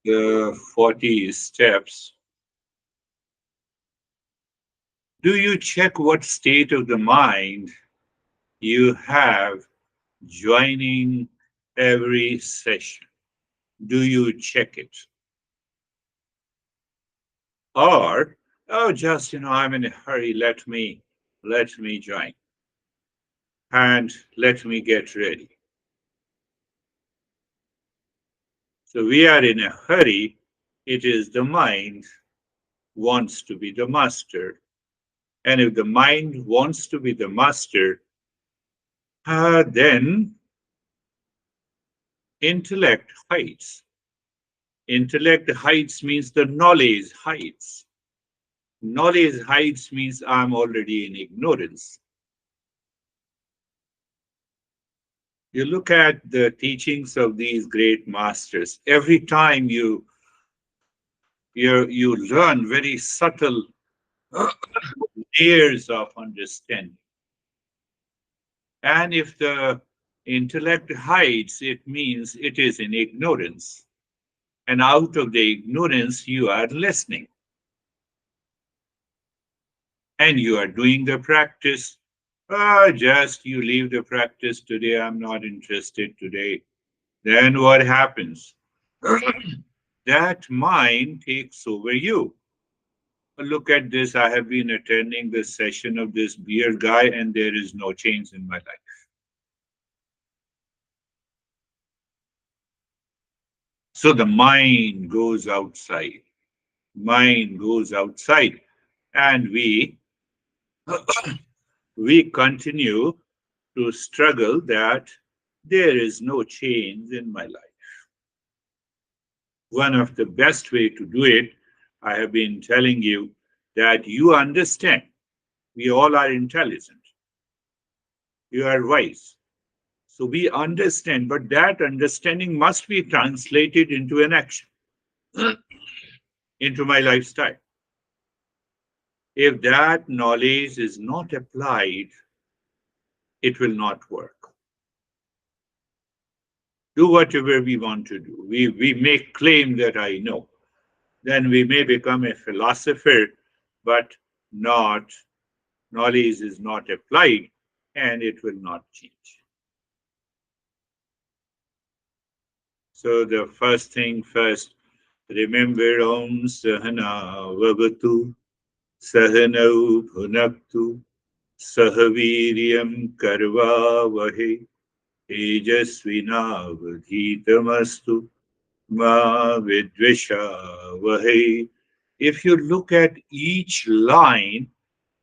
the 40 steps, do you check what state of the mind you have joining every session? Do you check it? Or, oh, just, I'm in a hurry, let me join and let me get ready. So we are in a hurry. It is the mind wants to be the master. And if the mind wants to be the master, then intellect hides. Intellect hides means the knowledge hides. Knowledge hides means I'm already in ignorance. You look at the teachings of these great masters. Every time you learn very subtle layers of understanding. And if the intellect hides, it means it is in ignorance. And out of the ignorance, you are listening and you are doing the practice. Just you leave the practice today. I'm not interested today. Then what happens? That mind takes over you. Look at this. I have been attending this session of this beer guy, and there is no change in my life. So the mind goes outside. Mind goes outside, and we continue to struggle that there is no change in my life. One of the best way to do it, I have been telling you that you understand. We all are intelligent. You are wise. So we understand, but that understanding must be translated into an action, into my lifestyle. If that knowledge is not applied, it will not work. Do whatever we want to do. We make claim that I know. Then we may become a philosopher, but not knowledge is not applied and it will not change. So the first thing first, remember Om Sahana Vavatu Sahanau Bhunaktu Sahaviryam Karva Vahe Tejasvinavadhitamastu Ma Vidvisha Vahe. If you look at each line,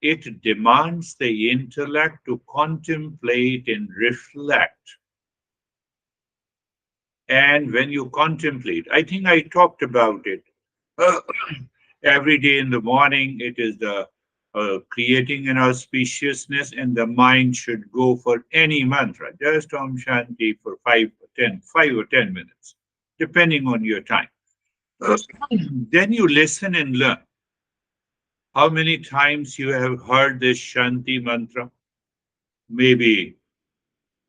it demands the intellect to contemplate and reflect. And when you contemplate, I think I talked about it. Every day in the morning, it is the creating an auspiciousness, and the mind should go for any mantra, just Om Shanti for 5 or 10 minutes, depending on your time. Then you listen and learn. How many times you have heard this Shanti mantra? Maybe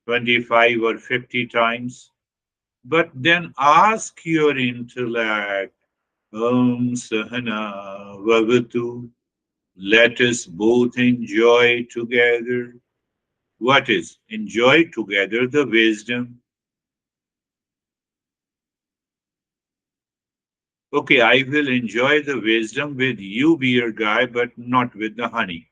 25 or 50 times. But then ask your intellect, Om Sahana Vavatu, let us both enjoy together. What is? Enjoy together the wisdom. Okay, I will enjoy the wisdom with you, beer guy, but not with the honey.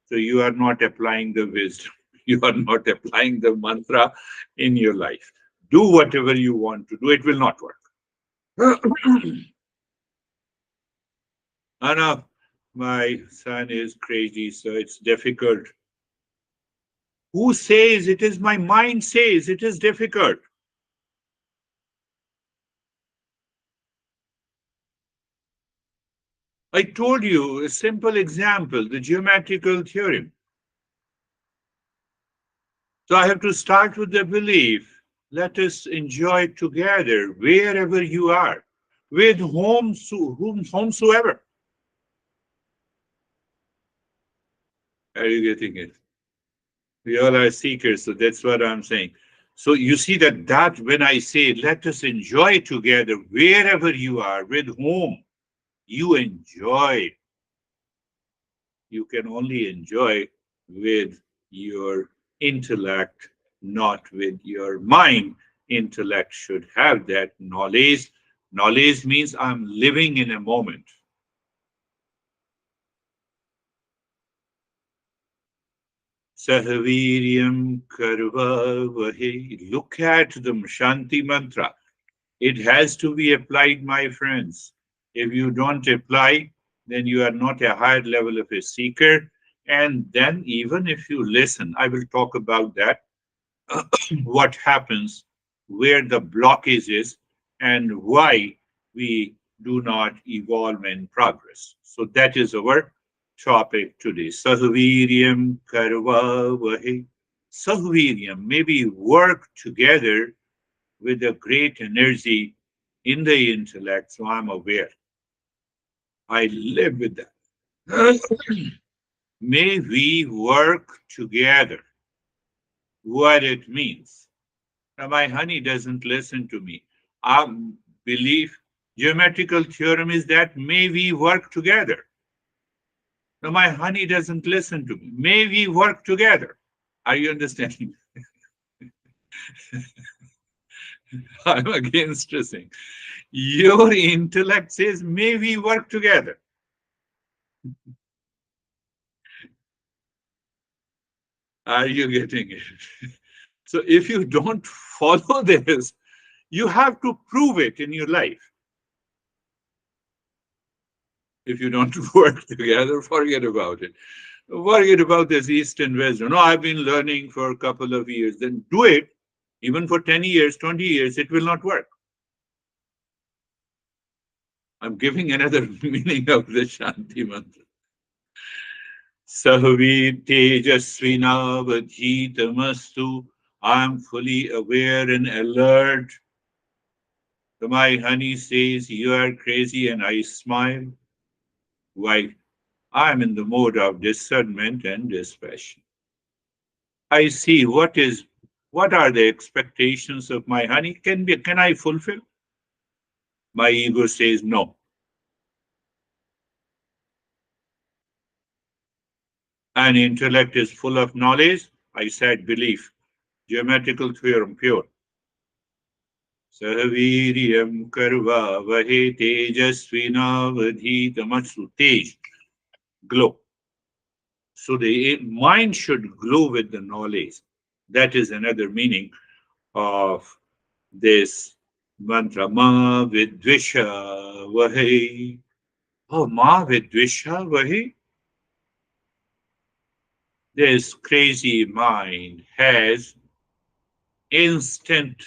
So you are not applying the wisdom. You are not applying the mantra in your life. Do whatever you want to do, it will not work. Enough. My son is crazy, so it's difficult. Who says it is my mind says it is difficult? I told you a simple example, the geometrical theorem. So I have to start with the belief. Let us enjoy together wherever you are, with whomsoever. Are you getting it? We all are seekers, so that's what I'm saying. So you see that when I say let us enjoy together, wherever you are, with whom you enjoy, you can only enjoy with your intellect, not with your mind. Intellect should have that knowledge. Knowledge means I'm living in a moment. Sahaviryam karva vahe. Look at the Shanti mantra. It has to be applied, my friends. If you don't apply, then you are not a higher level of a seeker. And then, even if you listen, I will talk about that, what happens, where the blockage is, and why we do not evolve and progress. So, that is our topic today. Sahviryam karva vahe. Sahviryam, maybe work together with a great energy in the intellect, so I'm aware. I live with that. May we work together, what it means. Now, my honey doesn't listen to me. Our belief, geometrical theorem is that may we work together. Now, my honey doesn't listen to me. May we work together. Are you understanding? I'm again stressing. Your intellect says, may we work together. Are you getting it? So if you don't follow this, you have to prove it in your life. If you don't work together, forget about it. Forget about this East and West. No, I've been learning for a couple of years. Then do it. Even for 10 years, 20 years, it will not work. I'm giving another meaning of the Shanti mantra. Sahavi tejasvina vadhitamastu. I'm fully aware and alert. So my honey says, you are crazy, and I smile. Why? I'm in the mode of discernment and dispassion. I see what are the expectations of my honey? Can I fulfill? My ego says no. And intellect is full of knowledge. I said belief. Geometrical theorem, pure. Sahaviryam karva vahe tejasvina vadhitamasu. Tej, glow. So the mind should glow with the knowledge. That is another meaning of this mantra. Ma vidvisha vahe. Oh, ma vidvisha vahe. This crazy mind has instant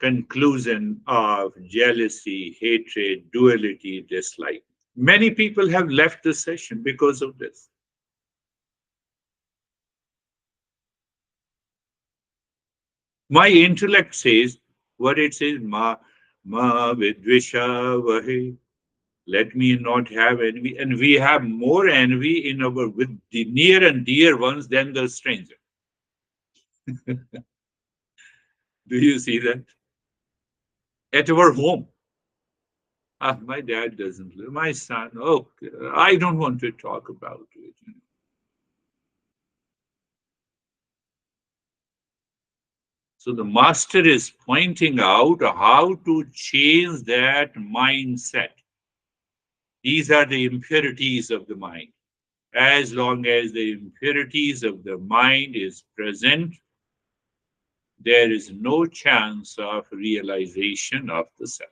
conclusion of jealousy, hatred, duality, dislike. Many people have left the session because of this. My intellect says what it says, ma vidvisha vahe. Let me not have envy. And we have more envy in our with the near and dear ones than the stranger. Do you see that? At our home. Ah, my dad doesn't live. My son, oh, I don't want to talk about it. So the master is pointing out how to change that mindset. These are the impurities of the mind. As long as the impurities of the mind is present, there is no chance of realization of the self.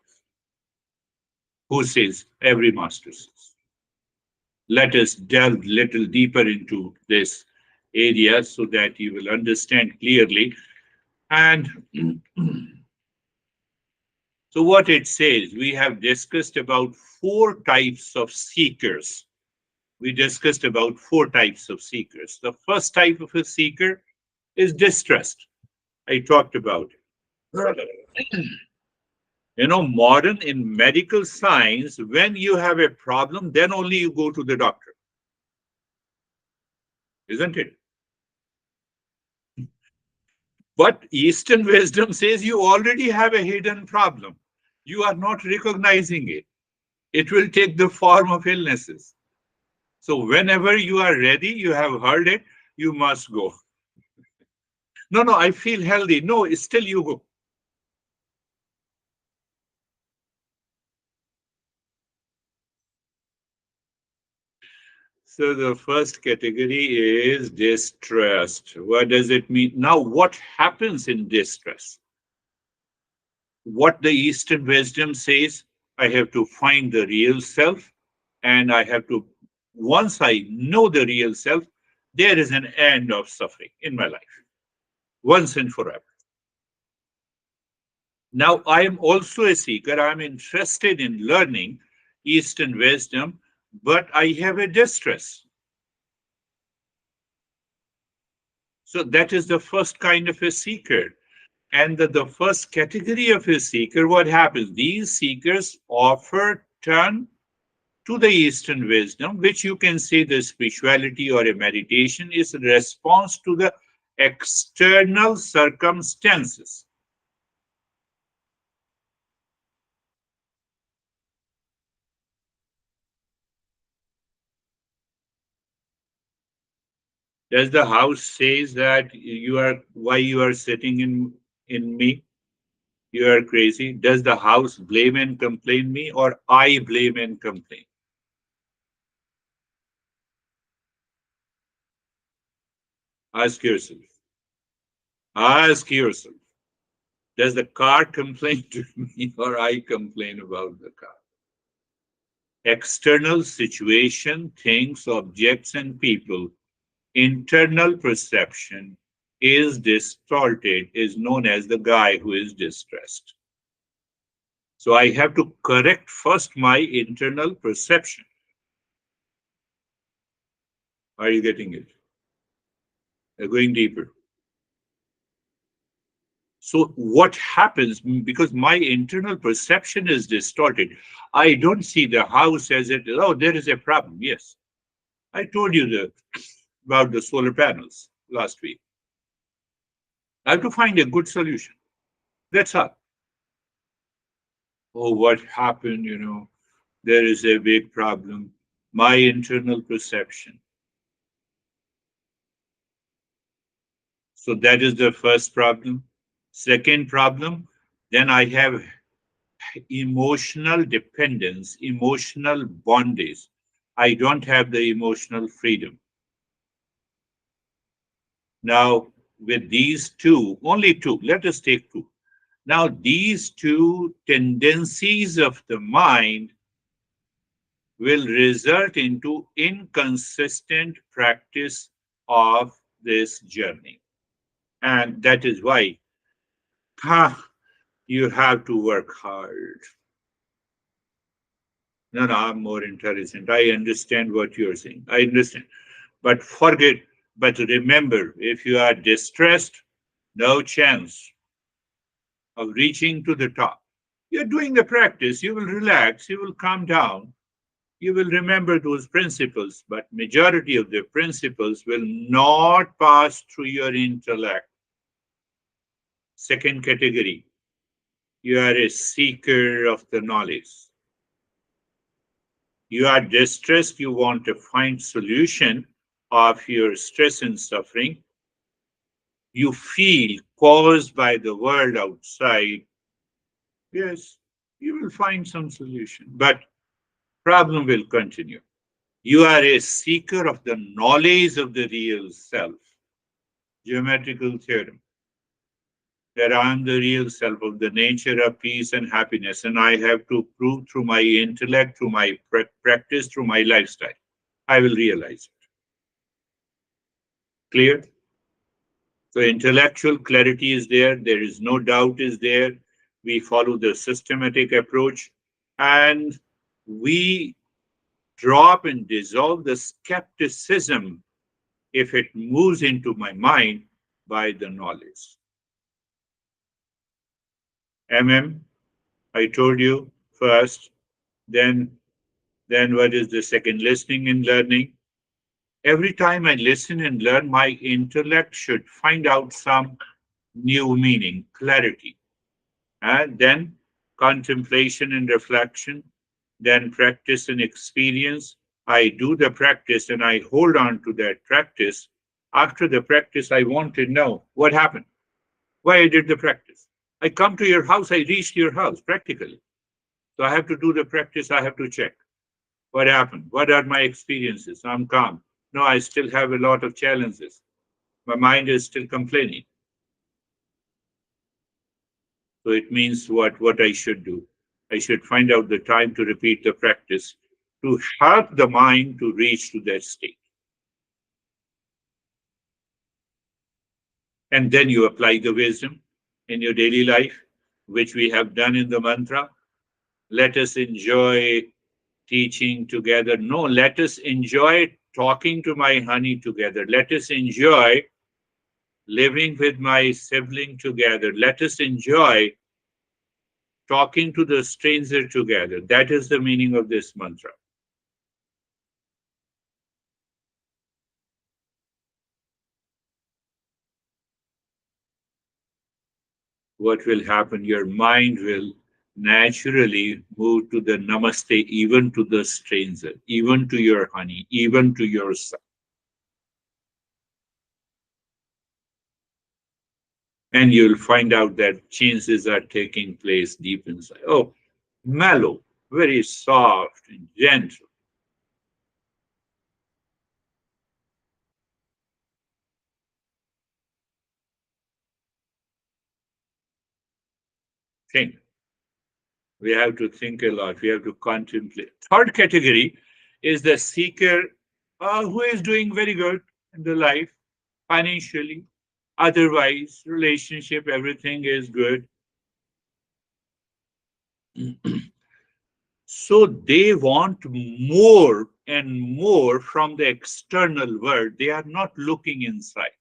Who says? Every master says. Let us delve little deeper into this area so that you will understand clearly. And so what it says, we have discussed about four types of seekers. We discussed about four types of seekers. The first type of a seeker is distrust. I talked about it. Modern in medical science, when you have a problem, then only you go to the doctor, isn't it? But Eastern wisdom says you already have a hidden problem. You are not recognizing it. It will take the form of illnesses. So whenever you are ready, you have heard it, you must go. No, no, I feel healthy. No, it's still you go. So the first category is distrust. What does it mean? Now, what happens in distress? What the Eastern wisdom says, I have to find the real self, and I have to, once I know the real self, there is an end of suffering in my life, once and forever. Now, I am also a seeker. I'm interested in learning Eastern wisdom, but I have a distress. So that is the first kind of a seeker. And the first category of a seeker, what happens? These seekers offer turn to the Eastern wisdom, which you can say the spirituality or a meditation is a response to the external circumstances. Does the house says that you are why you are sitting in me? You are crazy. Does the house blame and complain me, or I blame and complain? Ask yourself. Ask yourself. Does the car complain to me, or I complain about the car? External situation, things, objects, and people. Internal perception is distorted, is known as the guy who is distressed. So I have to correct first my internal perception. Are you getting it? Going deeper. So what happens because my internal perception is distorted? I don't see the house as it. Oh, there is a problem. Yes, I told you about the solar panels last week. I have to find a good solution. That's all. Oh, what happened? There is a big problem. My internal perception. So that is the first problem. Second problem, then I have emotional dependence, emotional bondage. I don't have the emotional freedom. Now, with these two, only two, let us take two. Now, these two tendencies of the mind will result into inconsistent practice of this journey. And that is why you have to work hard. No, no, I'm more intelligent. I understand what you're saying. I understand. But forget, but remember, if you are distressed, no chance of reaching to the top. You're doing the practice, you will relax, you will calm down, you will remember those principles, but majority of the principles will not pass through your intellect. Second category, you are a seeker of the knowledge. You are distressed, you want to find solution of your stress and suffering. You feel caused by the world outside. Yes, you will find some solution, but problem will continue. You are a seeker of the knowledge of the real self. Geometrical theorem that I am the real self of the nature of peace and happiness, and I have to prove through my intellect, through my practice, through my lifestyle. I will realize it. Clear? So intellectual clarity is there. There is no doubt is there. We follow the systematic approach, and we drop and dissolve the skepticism if it moves into my mind by the knowledge. I told you first, then what is the second? Listening and learning. Every time I listen and learn, my intellect should find out some new meaning, clarity. And then contemplation and reflection, then practice and experience. I do the practice and I hold on to that practice. After the practice, I want to know what happened, why I did the practice. I come to your house, I reached your house practically. So I have to do the practice, I have to check what happened, what are my experiences. I'm calm. No, I still have a lot of challenges. My mind is still complaining. So it means what I should do. I should find out the time to repeat the practice to help the mind to reach to that state. And then you apply the wisdom in your daily life, which we have done in the mantra. Let us enjoy teaching together. No, let us enjoy talking to my honey together. Let us enjoy living with my sibling together. Let us enjoy talking to the stranger together. That is the meaning of this mantra. What will happen? Your mind will naturally move to the namaste, even to the stranger, even to your honey, even to your son. And you'll find out that changes are taking place deep inside. Oh, mellow, very soft and gentle. Think. We have to think a lot. We have to contemplate. Third category is the seeker who is doing very good in the life, financially, otherwise, relationship, everything is good. So they want more and more from the external world. They are not looking inside.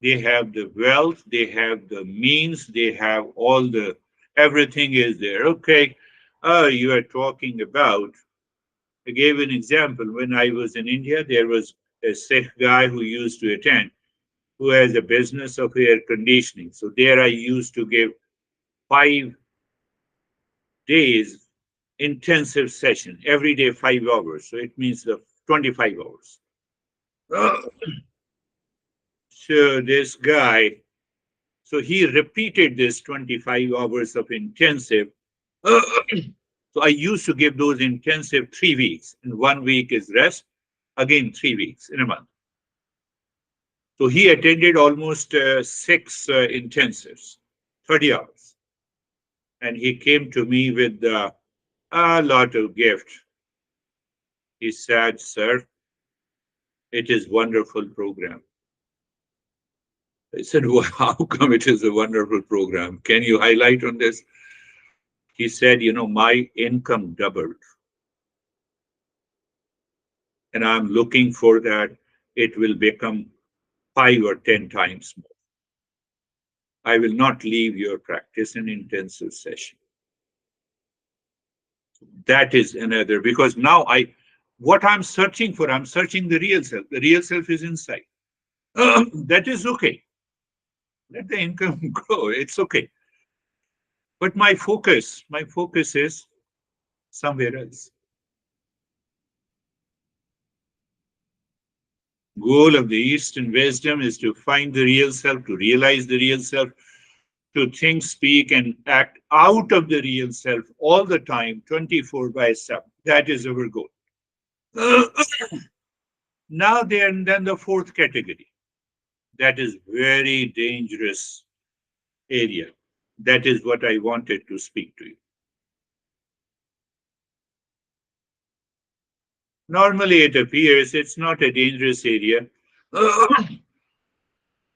They have the wealth, they have the means, they have all the, everything is there. Okay, you are talking about, I gave an example. When I was in India, there was a Sikh guy who used to attend, who has a business of air conditioning. So there I used to give 5 days intensive session, every day 5 hours. So it means the 25 hours. So this guy, so he repeated this 25 hours of intensive. So I used to give those intensive 3 weeks, and 1 week is rest, again 3 weeks in a month. So he attended almost six intensives, 30 hours. And he came to me with a lot of gift. He said, sir, it is wonderful program. I said, well, how come it is a wonderful program? Can you highlight on this? He said, my income doubled. And I'm looking for that it will become 5 or 10 times more. I will not leave your practice in intensive session. That is another, because now what I'm searching for, I'm searching the real self. The real self is inside. That is okay. Let the income grow. It's okay. But my focus is somewhere else. Goal of the Eastern wisdom is to find the real self, to realize the real self, to think, speak, and act out of the real self all the time, 24 by 7. That is our goal. Now, then the fourth category. That is very dangerous area. That is what I wanted to speak to you. Normally, it appears it's not a dangerous area.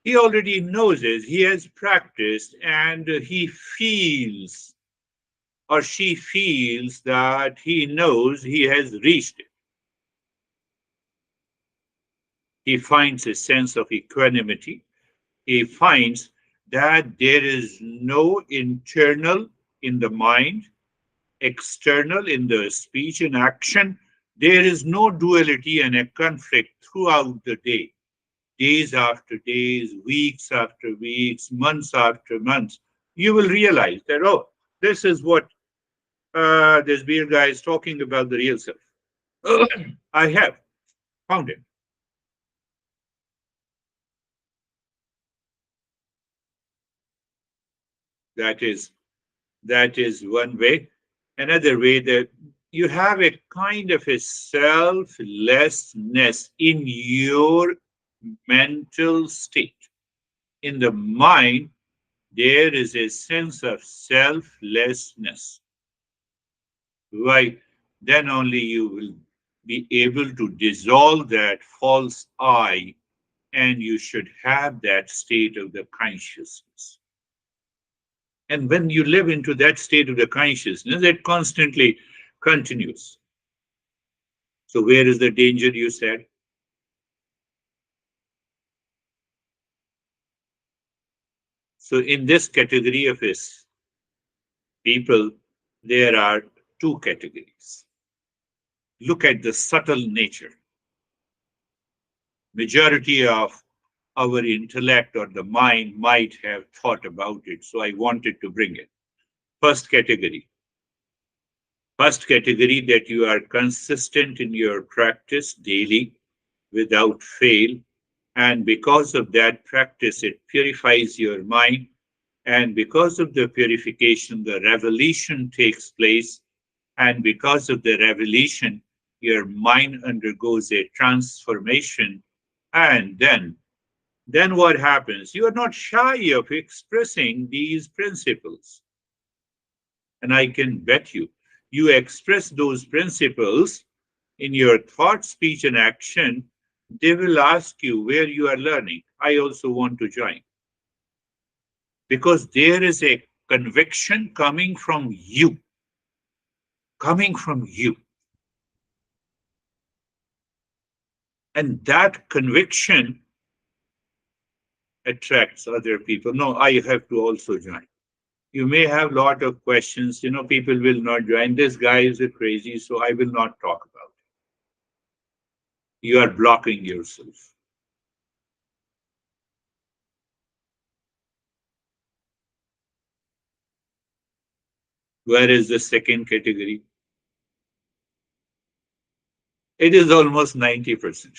He already knows it. He has practiced and he feels or she feels that he knows he has reached it. He finds a sense of equanimity. He finds that there is no internal in the mind, external in the speech and action. There is no duality and a conflict throughout the day. days after days, weeks after weeks, months after months, you will realize that, oh, this is what this beer guy is talking about, the real self. I have found it. That is that is one way. Another way, that you have a kind of a selflessness in your mental state. In the mind, there is a sense of selflessness. Why? Then only you will be able to dissolve that false I, and you should have that state of the consciousness. And when you live into that state of the consciousness, it constantly continues. So, where is the danger, you said? So, in this category of his people, there are two categories. Look at the subtle nature. Majority of our intellect or the mind might have thought about it, so I wanted to bring it. First category. First category, that you are consistent in your practice daily without fail. And because of that practice, it purifies your mind. And because of the purification, the revelation takes place. And because of the revelation, your mind undergoes a transformation. And then what happens? You are not shy of expressing these principles. And I can bet you, you express those principles in your thought, speech, and action. They will ask you where you are learning. I also want to join. Because there is a conviction coming from you. And that conviction attracts other people. No, I have to also join. You may have a lot of questions. People will not join. This guy is a crazy, so I will not talk about it. You are blocking yourself. Where is the second category? It is almost 90%.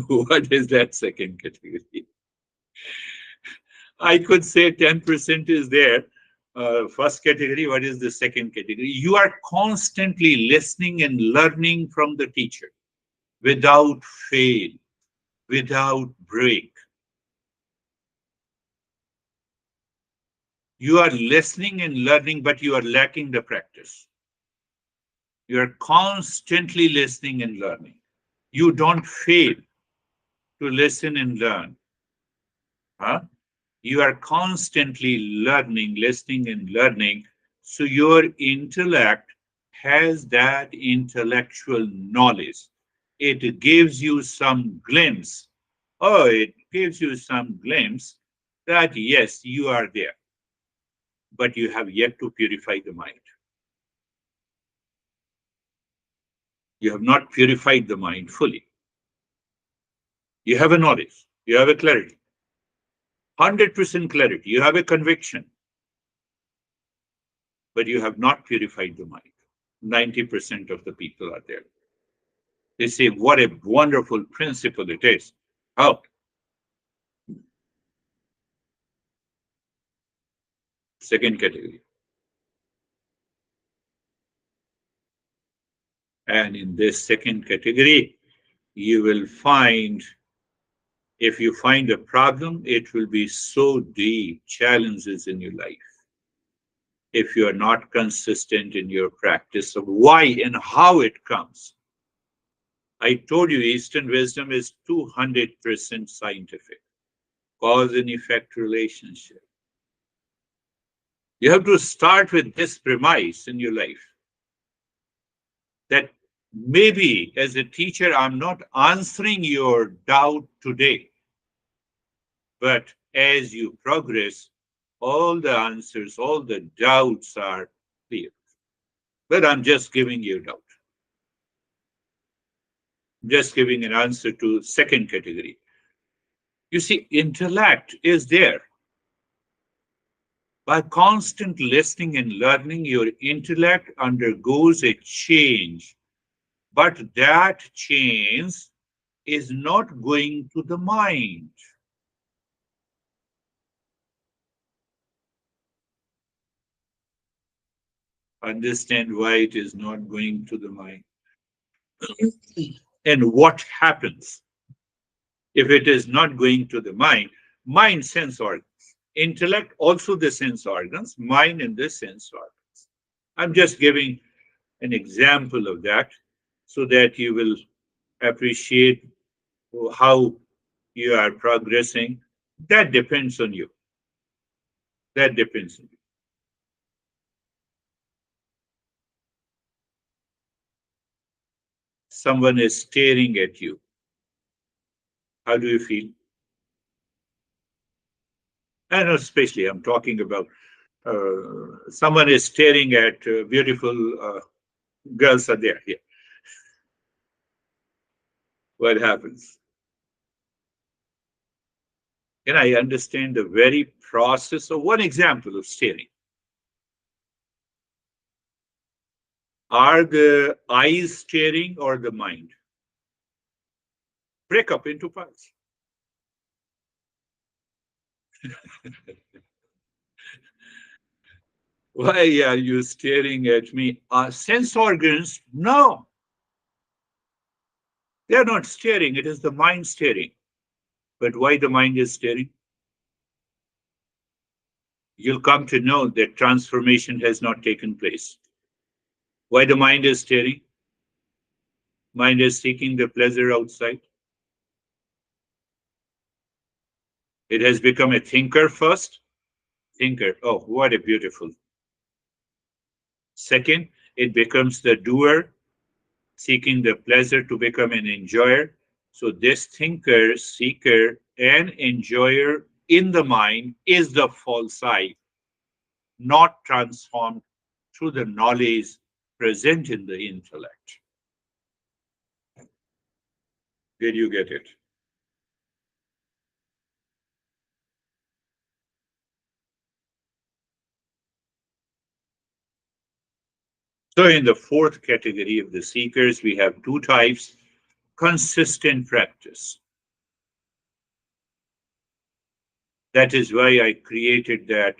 What is that second category? I could say 10% is there. First category, what is the second category? You are constantly listening and learning from the teacher without fail, without break. You are listening and learning, but you are lacking the practice. You are constantly listening and learning. You don't fail to listen and learn. Huh? You are constantly learning, listening, and learning. So your intellect has that intellectual knowledge. It gives you some glimpse. Oh, it gives you some glimpse that yes, you are there, but you have yet to purify the mind. You have not purified the mind fully. You have a knowledge, you have a clarity, 100% clarity, you have a conviction, but you have not purified the mind. 90% of the people are there. They say, what a wonderful principle it is. Oh, second category. And in this second category, you will find, if you find a problem, it will be so deep, challenges in your life. If you are not consistent in your practice of why and how it comes. I told you Eastern wisdom is 200% scientific, cause and effect relationship. You have to start with this premise in your life that maybe as a teacher, I'm not answering your doubt today, but as you progress, all the answers, all the doubts are clear. But I'm just giving you doubt. Just giving an answer to second category. You see, intellect is there. By constant listening and learning, your intellect undergoes a change. But that change is not going to the mind. Understand why it is not going to the mind. And what happens if it is not going to the mind? Mind, sense organs. Intellect, also the sense organs. Mind and the sense organs. I'm just giving an example of that so that you will appreciate how you are progressing. That depends on you. That depends on you. Someone is staring at you. How do you feel? And especially, I'm talking about someone is staring at beautiful girls are there. Yeah. What happens? Can I understand the very process of one example of staring? Are the eyes staring or the mind? Break up into parts. Why are you staring at me? Sense organs? No, they're not staring. It is the mind staring. But why the mind is staring? You'll come to know that transformation has not taken place. Why the mind is staring? Mind is seeking the pleasure outside. It has become a thinker first. Thinker. Oh, what a beautiful. Second, it becomes the doer, seeking the pleasure to become an enjoyer. So this thinker, seeker, and enjoyer in the mind is the false I, not transformed through the knowledge present in the intellect. Did you get it? So in the fourth category of the seekers, we have two types: consistent practice. That is why I created that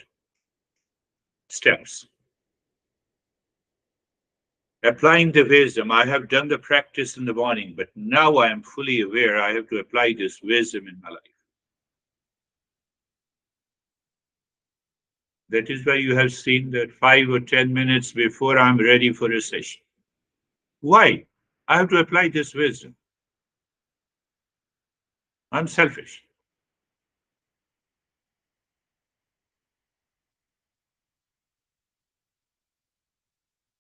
steps. Applying the wisdom. I have done the practice in the morning, but now I am fully aware I have to apply this wisdom in my life. That is why you have seen that 5 or 10 minutes before I'm ready for a session. Why? I have to apply this wisdom. I'm selfish.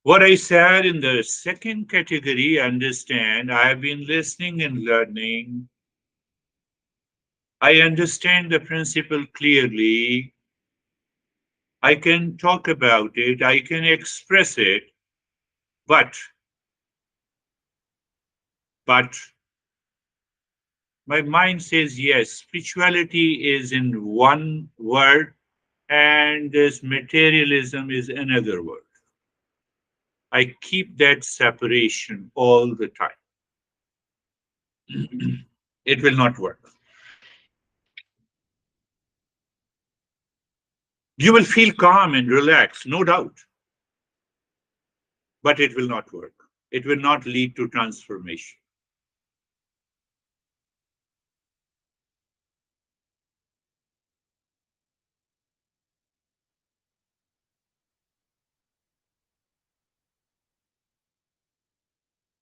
What I said in the second category, understand, I have been listening and learning. I understand the principle clearly. I can talk about it. I can express it. But, but my mind says yes, spirituality is in one word and this materialism is another word. I keep that separation all the time. It will not work. You will feel calm and relaxed, no doubt, but it will not work. It will not lead to transformation.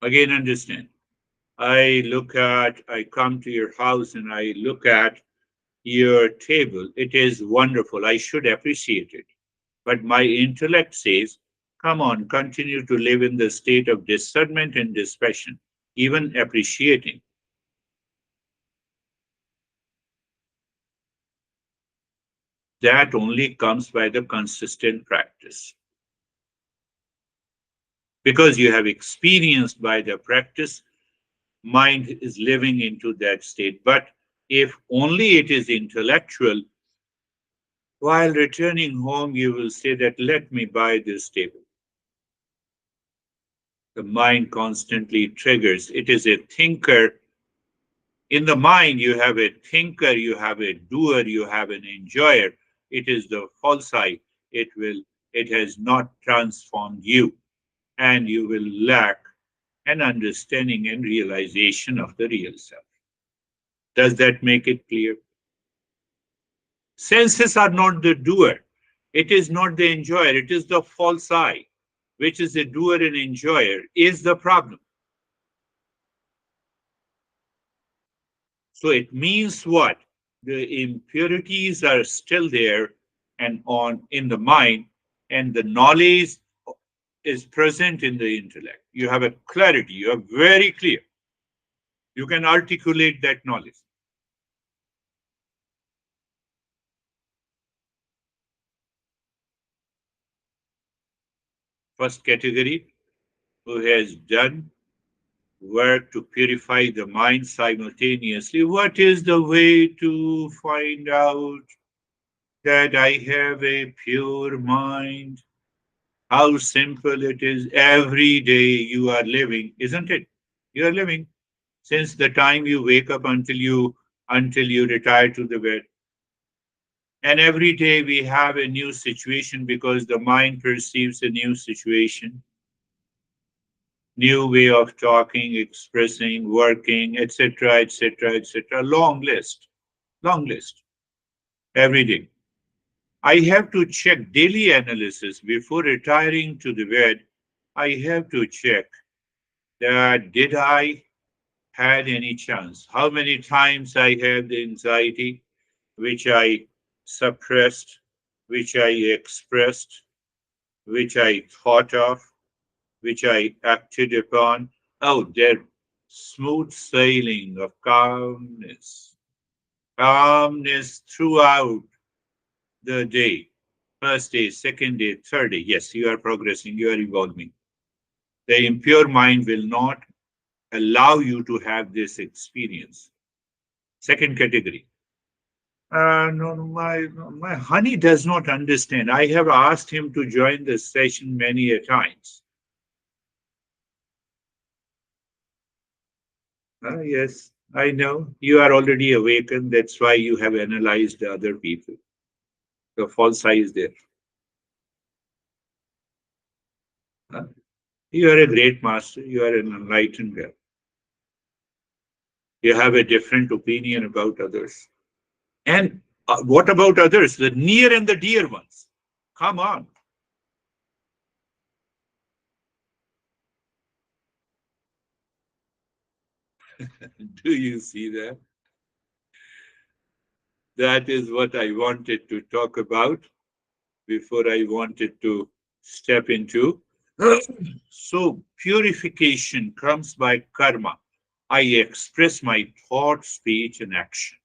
Again, understand. I come to your house and I look at your table. It is wonderful. I should appreciate it. But my intellect says, come on, continue to live in the state of discernment and dispassion, even appreciating. That only comes by the consistent practice. Because you have experienced by the practice mind is living into that state. But if only it is intellectual, while returning home, you will say that, let me buy this table. The mind constantly triggers. It is a thinker. In the mind, you have a thinker, you have a doer, you have an enjoyer. It is the false I. It has not transformed you, and you will lack an understanding and realization of the real self. Does that make it clear? Senses are not the doer. It is not the enjoyer. It is the false I, which is the doer and enjoyer, is the problem. So it means what? The impurities are still there and on in the mind, and the knowledge is present in the intellect. You have a clarity, you are very clear. You can articulate that knowledge. First category, who has done work to purify the mind simultaneously. What is the way to find out that I have a pure mind? How simple it is. Every day you are living, isn't it? You are living since the time you wake up until you retire to the bed. And every day we have a new situation because the mind perceives a new situation, new way of talking, expressing, working, etc., etc., etc. Long list, every day. I have to check daily analysis before retiring to the bed. I have to check that did I had any chance? How many times I had the anxiety, which I suppressed, which I expressed, which I thought of, which I acted upon. Oh, there, smooth sailing of calmness, calmness throughout the day. First day, second day, third day. Yes, you are progressing, you are evolving. The impure mind will not allow you to have this experience. Second category. No, my honey does not understand. I have asked him to join the session many a times. Yes, I know. You are already awakened. That's why you have analyzed other people. The false I is there. Uh, You are a great master. You are an enlightened guy. You have a different opinion about others. And what about others? The near and the dear ones. Come on. Do you see that? That is what I wanted to talk about before I wanted to step into. So, purification comes by karma. I express my thought, speech, and action.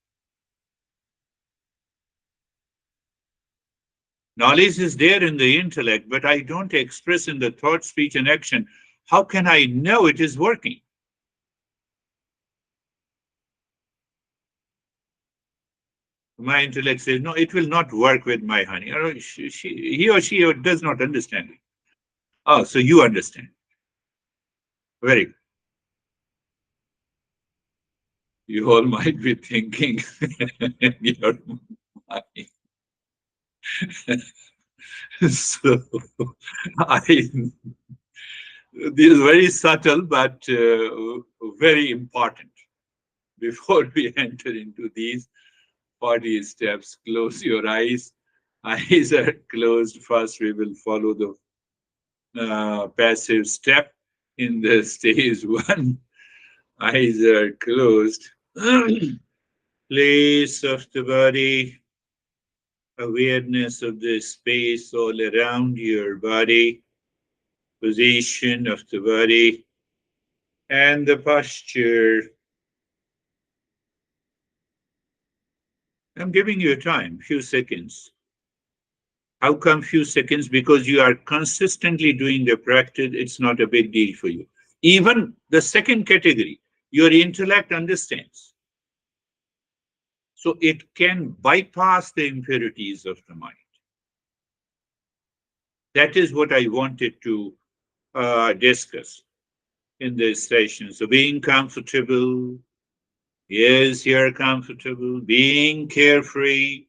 Knowledge is there in the intellect, but I don't express in the thought, speech, and action. How can I know it is working? My intellect says, no, it will not work with my honey. He or she does not understand it. Oh, so you understand. Very good. You all might be thinking in your mind. So, I, this is very subtle but very important. Before we enter into these 40 steps, close your eyes. Eyes are closed. First, we will follow the passive step in the stage one. Eyes are closed. Place of the body, awareness of the space all around your body, position of the body, and the posture. I'm giving you time, few seconds. How come few seconds? Because you are consistently doing the practice, it's not a big deal for you. Even the second category, Your intellect understands. So it can bypass the impurities of the mind. That is what I wanted to discuss in this session. So being comfortable, yes, you're comfortable. Being carefree,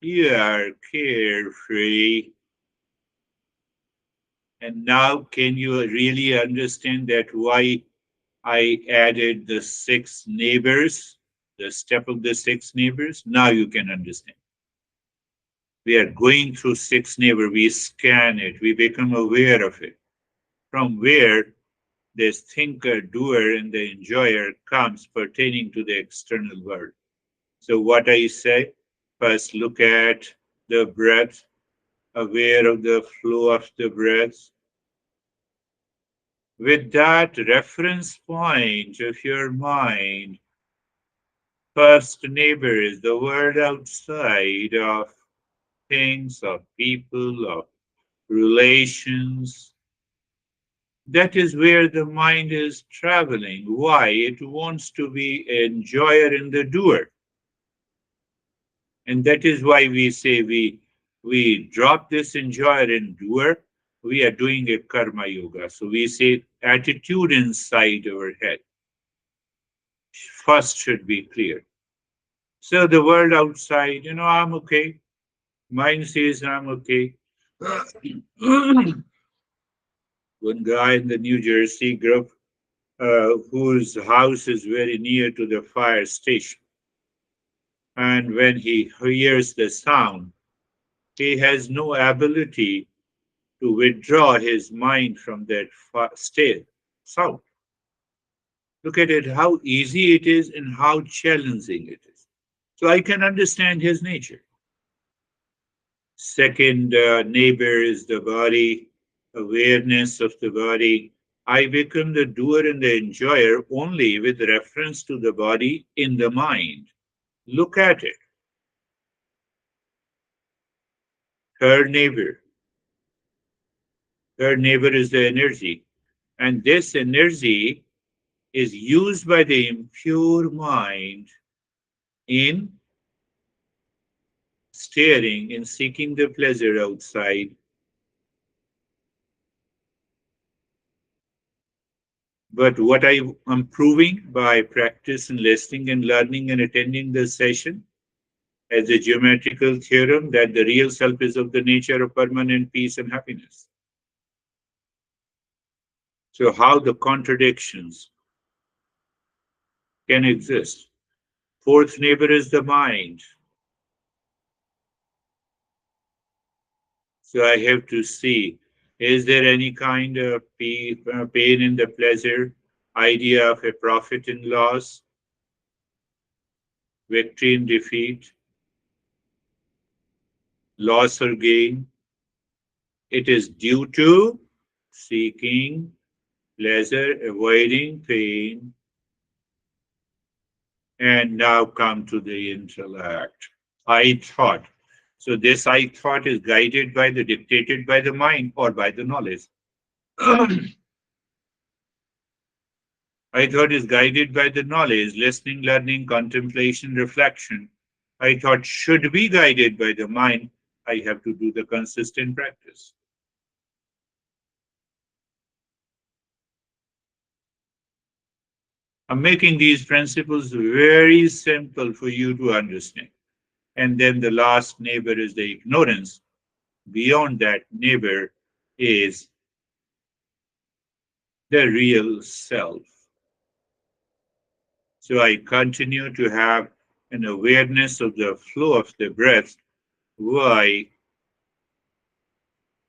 you are carefree. And now, can you really understand that why I added the six neighbors, the step of the six neighbors? Now you can understand. We are going through six neighbors, we scan it, we become aware of it. From where this thinker, doer, and the enjoyer comes pertaining to the external world. So, what I say, first look at the breath, aware of the flow of the breath. With that reference point of your mind, first neighbor is the world outside of things, of people, of relations. That is where the mind is traveling. Why? It wants to be enjoyer and the doer. And that is why we say we drop this enjoyer and doer. We are doing a karma yoga. So we say attitude inside our head first should be clear. So the world outside, I'm okay. Mind says I'm okay. One guy in the New Jersey group whose house is very near to the fire station. And when he hears the sound, he has no ability to withdraw his mind from that state sound. Look at it, how easy it is and how challenging it is. So I can understand his nature. Second neighbor is the body, awareness of the body. I become the doer and the enjoyer only with reference to the body in the mind. Look at it. Her neighbor. Her neighbor is the energy. And this energy is used by the impure mind in staring, in seeking the pleasure outside. But what I am proving by practice and listening and learning and attending the session as a geometrical theorem that the real self is of the nature of permanent peace and happiness. So, how the contradictions can exist? Fourth neighbor is the mind. So, I have to see, is there any kind of pain in the pleasure, idea of a profit and loss, victory and defeat, loss or gain? It is due to seeking pleasure, avoiding pain, and now come to the intellect. I thought. So this I thought is guided by the dictated by the mind or by the knowledge. I thought is guided by the knowledge, listening, learning, contemplation, reflection. I thought should be guided by the mind. I have to do the consistent practice. I'm making these principles very simple for you to understand. And then the last neighbor is the ignorance. Beyond that neighbor is the real self. So I continue to have an awareness of the flow of the breath. Why?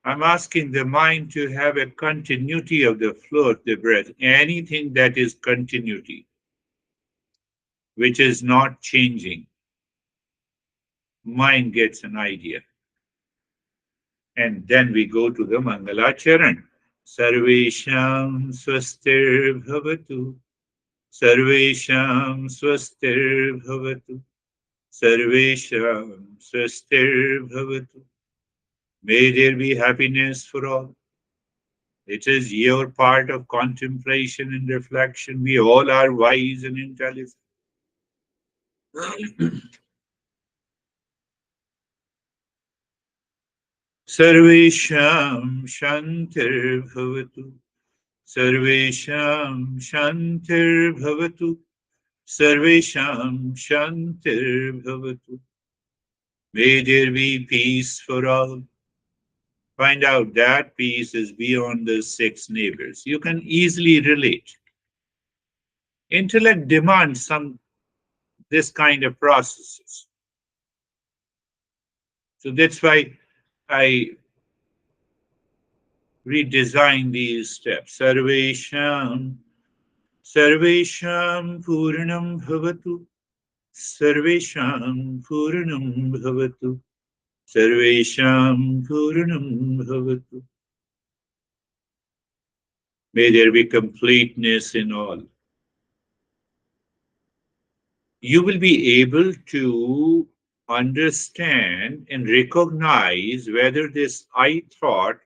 I'm asking the mind to have a continuity of the flow of the breath. Anything that is continuity, which is not changing, mind gets an idea. And then we go to the Mangala Charan. Sarvesham swastir bhavatu. Sarvesham swastir bhavatu. Sarvesham swastir bhavatu. May there be happiness for all. It is your part of contemplation and reflection. We all are wise and intelligent. Sarvesham Shantir Bhavatu. Sarvesham Shantir Bhavatu. Sarvesham Shantir Bhavatu. May there be peace for all. Find out that peace is beyond the six neighbors. You can easily relate. Intellect demands some this kind of processes. So that's why I redesign these steps. Sarvesham, Sarvesham Purnam Bhavatu, Sarvesham Purnam Bhavatu, Sarvesham Purnam Bhavatu. May there be completeness in all. You will be able to understand and recognize whether this I thought,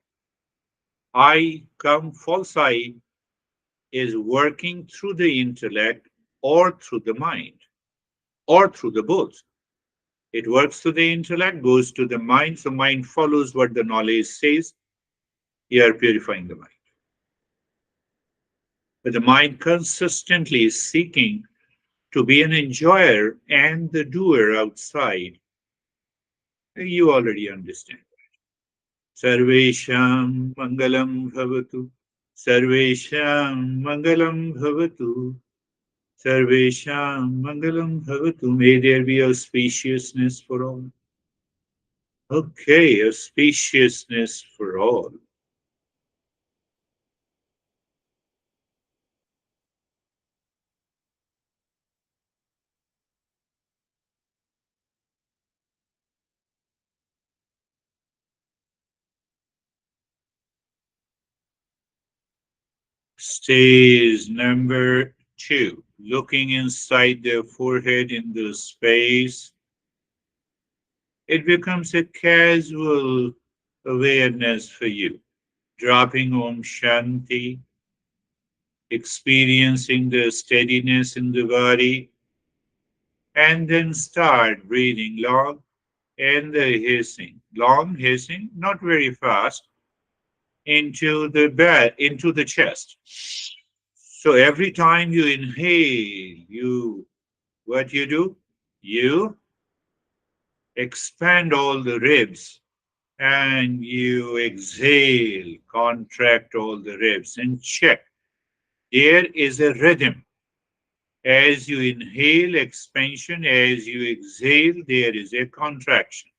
I come false I, is working through the intellect or through the mind or through the both. It works through the intellect, goes to the mind, so mind follows what the knowledge says. You are purifying the mind. But the mind consistently is seeking to be an enjoyer and the doer outside. You already understand. Sarvesham Mangalam Bhavatu. Sarvesham Mangalam Bhavatu. Sarvesham Mangalam Bhavatu. May there be auspiciousness for all. Okay, auspiciousness for all. Stage number 2. Looking inside the forehead in the space. It becomes a casual awareness for you. Dropping Om Shanti, experiencing the steadiness in the body, and then start breathing long and the hissing. Long hissing, not very fast, into the chest. So every time you inhale, what you do? You expand all the ribs and you exhale, contract all the ribs and check. There is a rhythm. As you inhale, expansion. As you exhale, there is a contraction.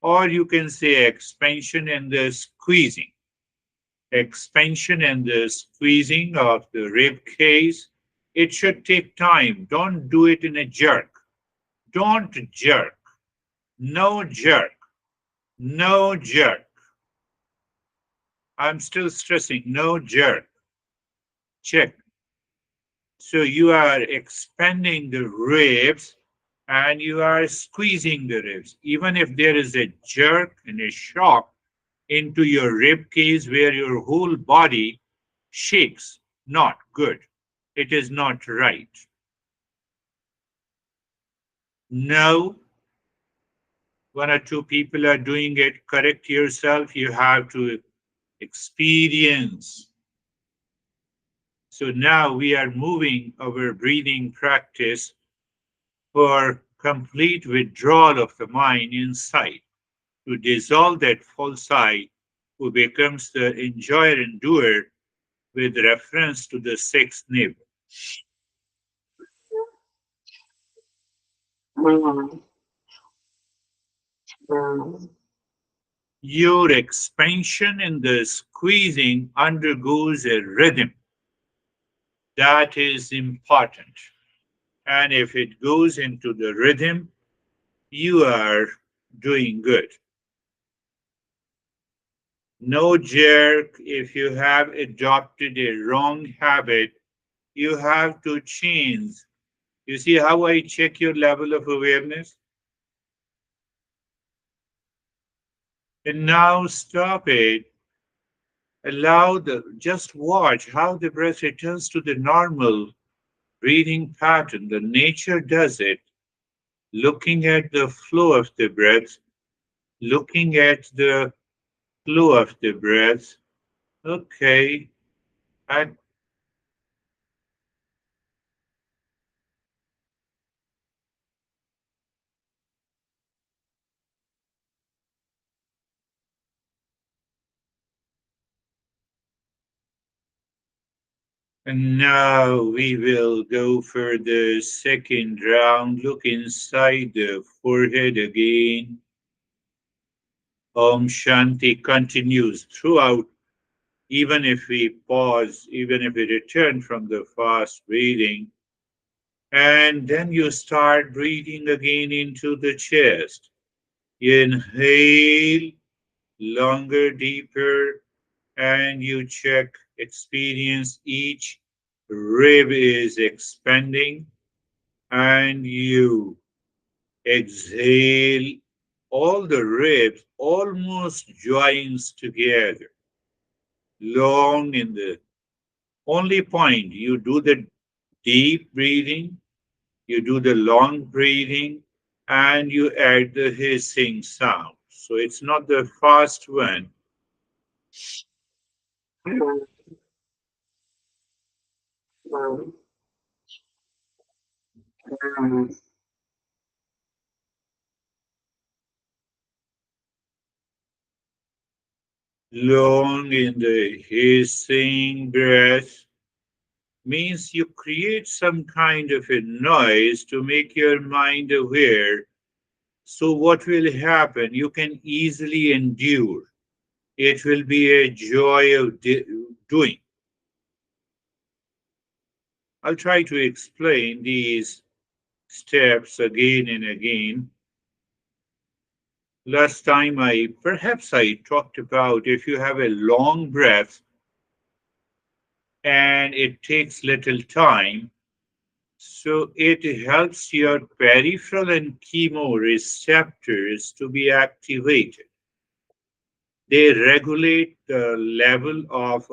Or you can say expansion and the squeezing. Expansion and the squeezing of the rib cage. It should take time. Don't do it in a jerk. Don't jerk. No jerk. No jerk. I'm still stressing, no jerk. Check. So you are expanding the ribs and you are squeezing the ribs. Even if there is a jerk and a shock into your rib cage where your whole body shakes, not good. It is not right. No, one or two people are doing it. Correct yourself. You have to experience. So now we are moving our breathing practice for complete withdrawal of the mind inside to dissolve that false I who becomes the enjoyer and doer with reference to the sixth neighbor. Your expansion and the squeezing undergoes a rhythm that is important. And if it goes into the rhythm, you are doing good. No jerk. If you have adopted a wrong habit, you have to change. You see how I check your level of awareness? And now stop it Just watch how the breath returns to the normal breathing pattern. The nature does it, looking at the flow of the breath, looking at the flow of the breath. Okay, and now we will go for the second round. Look inside the forehead again. Om Shanti continues throughout, even if we pause, even if we return from the fast breathing. And then you start breathing again into the chest. Inhale longer, deeper, and you check, experience each rib is expanding, and you exhale all the ribs almost joins together. Long in the only point you do the deep breathing, you do the long breathing, and you add the hissing sound. So it's not the fast one. Long in the hissing breath means you create some kind of a noise to make your mind aware. So, what will happen? You can easily endure. It will be a joy of doing. I'll try to explain these steps again and again. Last time I talked about if you have a long breath and it takes little time, so it helps your peripheral and chemoreceptors to be activated. They regulate the level of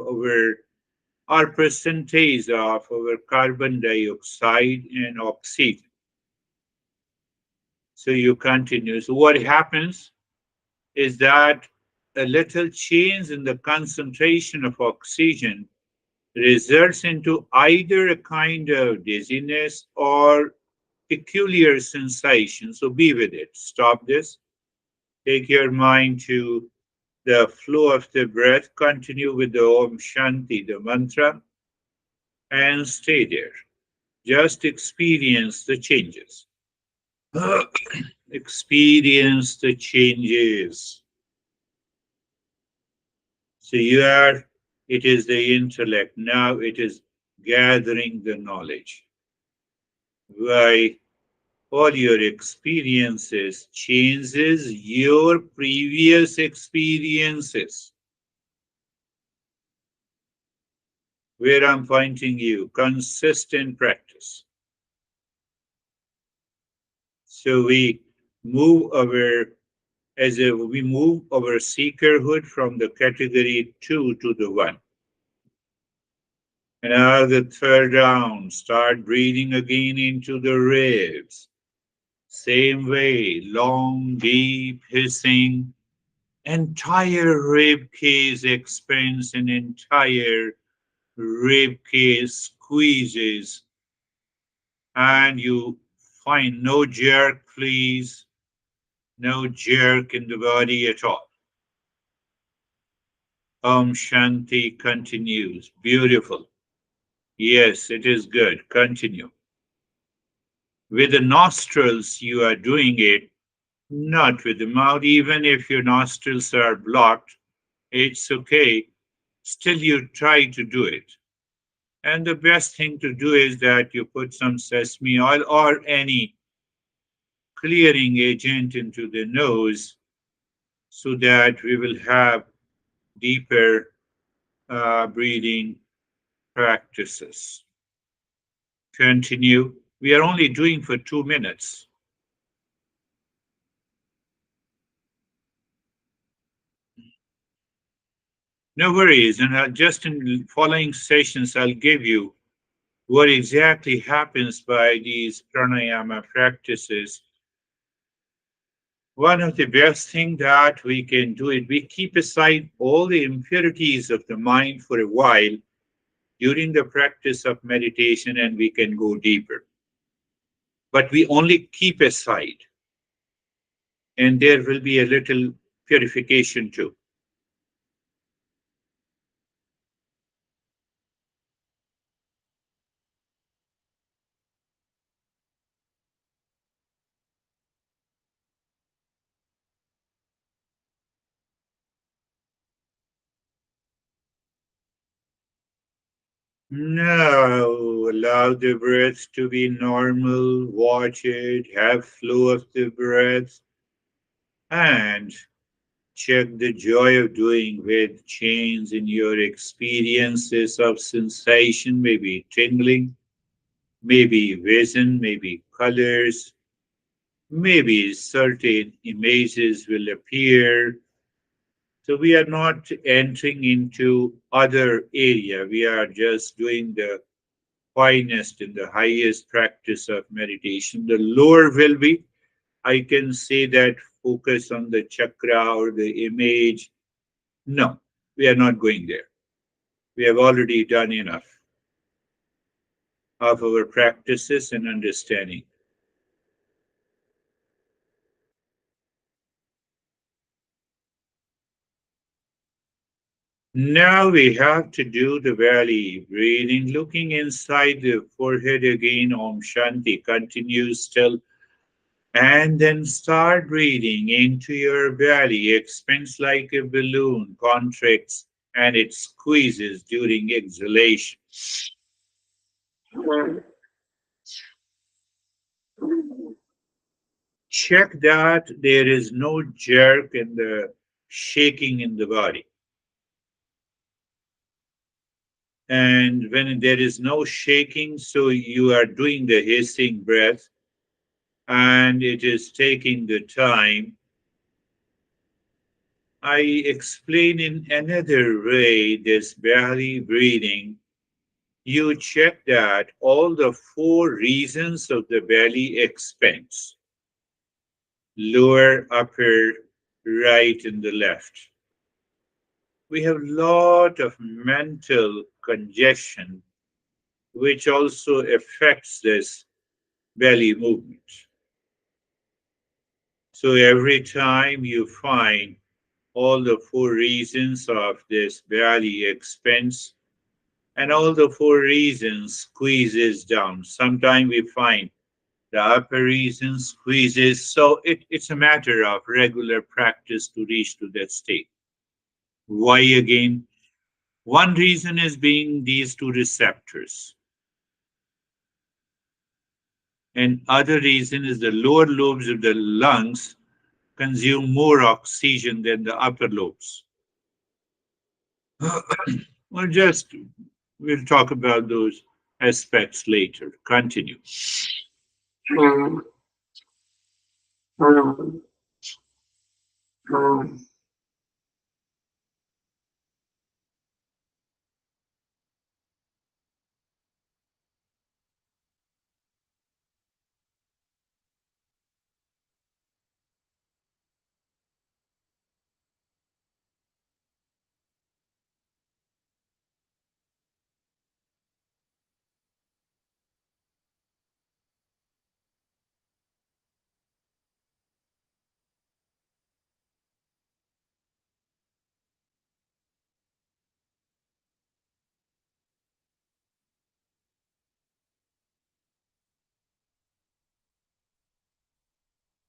our percentage of our carbon dioxide and oxygen. So you continue. So what happens is that a little change in the concentration of oxygen results into either a kind of dizziness or peculiar sensation. So be with it. Stop this. Take your mind to the flow of the breath. Continue with the Om Shanti, the mantra, and stay there. Just experience the changes. Experience the changes. So it is the intellect. Now it is gathering the knowledge. Why? All your experiences changes your previous experiences. Where I'm pointing you, consistent practice. So move our we move our seekerhood from the category 2 to the 1. And now the third round, start breathing again into the ribs. Same way, long, deep hissing. Entire rib cage expands and entire rib cage squeezes. And you find no jerk, please. No jerk in the body at all. Om Shanti continues. Beautiful. Yes, it is good. Continue. With the nostrils, you are doing it, not with the mouth. Even if your nostrils are blocked, it's okay. Still, you try to do it. And the best thing to do is that you put some sesame oil or any clearing agent into the nose so that we will have deeper breathing practices. Continue. We are only doing for 2 minutes. No worries, and just in following sessions, I'll give you what exactly happens by these pranayama practices. One of the best thing that we can do is we keep aside all the impurities of the mind for a while during the practice of meditation, and we can go deeper. But we only keep aside, and there will be a little purification too. Now, allow the breath to be normal, watch it, have flow of the breath, and check the joy of doing with change in your experiences of sensation, maybe tingling, maybe vision, maybe colors, maybe certain images will appear. So we are not entering into other area. We are just doing the finest and the highest practice of meditation. The lower will be, I can say that focus on the chakra or the image. No, we are not going there. We have already done enough of our practices and understanding. Now we have to do the belly breathing, looking inside the forehead again. Om Shanti continues still. And then start breathing into your belly. Expands like a balloon, contracts, and it squeezes during exhalation. Check that there is no jerk in the shaking in the body. And when there is no shaking, so you are doing the hissing breath and it is taking the time. I explain in another way this belly breathing. You check that all the four reasons of the belly expands: lower, upper, right, and the left. We have a lot of mental congestion which also affects this belly movement. So every time you find all the four reasons of this belly expands and all the four reasons squeezes down. Sometimes we find the upper reason squeezes. So it's a matter of regular practice to reach to that state. Why again? One reason is being these two receptors. And other reason is the lower lobes of the lungs consume more oxygen than the upper lobes. Well, just we'll talk about those aspects later. Continue.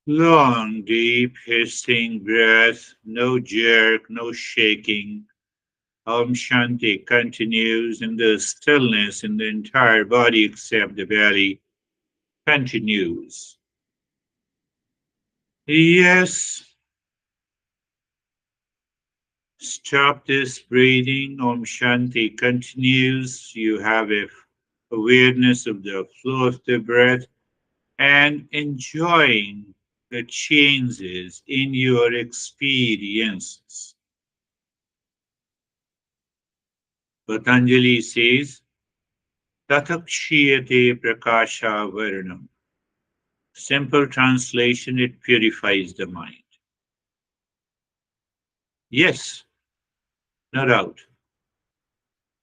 Long, deep, hissing breath, no jerk, no shaking. Om Shanti continues in the stillness in the entire body except the belly continues. Yes, stop this breathing. Om Shanti continues. You have a awareness of the flow of the breath and enjoying the changes in your experiences. Patanjali says, Tatakshiyate prakasha varnam. Simple translation, it purifies the mind. Yes, no doubt.